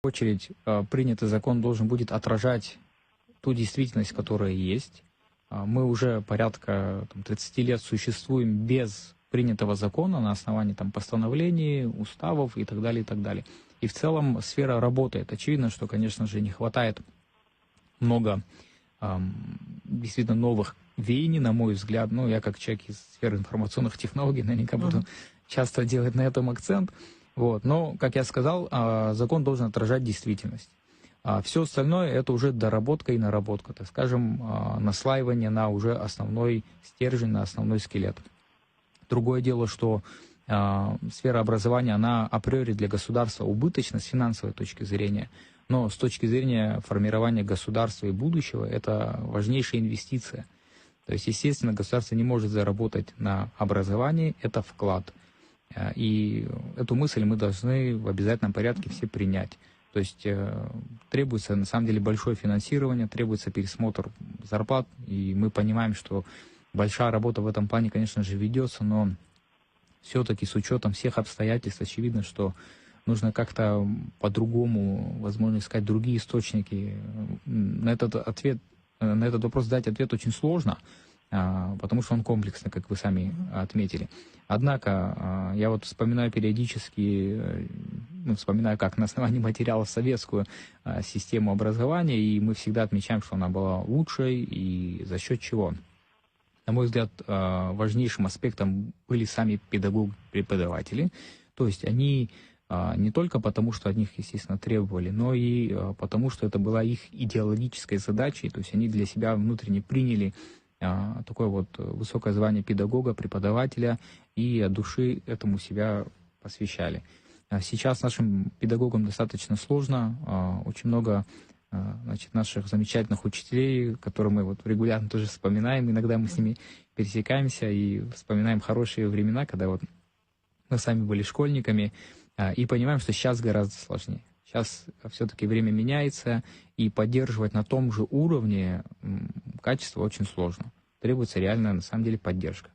очередь, принятый закон должен будет отражать ту действительность, которая есть. Мы уже порядка 30 лет существуем без принятого закона на основании постановлений, уставов и так далее, и так далее. И в целом сфера работает. Очевидно, что, конечно же, не хватает много действительно новых веяний, на мой взгляд. Ну, я как человек из сферы информационных технологий наверняка буду часто делать на этом акцент. Вот. Но, как я сказал, закон должен отражать действительность. Все остальное это уже доработка и наработка, так скажем, наслаивание на уже основной стержень, на основной скелет. Другое дело, что сфера образования, она априори для государства убыточна с финансовой точки зрения, но с точки зрения формирования государства и будущего это важнейшая инвестиция. То есть, естественно, государство не может заработать на образовании, это вклад. И эту мысль мы должны в обязательном порядке все принять. То есть требуется на самом деле большое финансирование, требуется пересмотр зарплат, и мы понимаем, что большая работа в этом плане, конечно же, ведется, но все-таки с учетом всех обстоятельств очевидно, что нужно как-то по-другому, возможно, искать другие источники. На этот вопрос дать ответ очень сложно, потому что он комплексный, как вы сами отметили. Однако я вот вспоминаю периодически, вспоминаю как на основании материалов советскую систему образования, и мы всегда отмечаем, что она была лучшей, и за счет чего. На мой взгляд, важнейшим аспектом были сами педагоги-преподаватели. То есть они не только потому, что от них, естественно, требовали, но и потому, что это была их идеологической задачей. То есть они для себя внутренне приняли такое вот высокое звание педагога, преподавателя, и от души этому себя посвящали. Сейчас нашим педагогам достаточно сложно. Очень много наших замечательных учителей, которые мы вот регулярно тоже вспоминаем. Иногда мы с ними пересекаемся и вспоминаем хорошие времена, когда вот мы сами были школьниками, и понимаем, что сейчас гораздо сложнее. Сейчас все-таки время меняется, и поддерживать на том же уровне качество очень сложно. Требуется реальная, на самом деле, поддержка.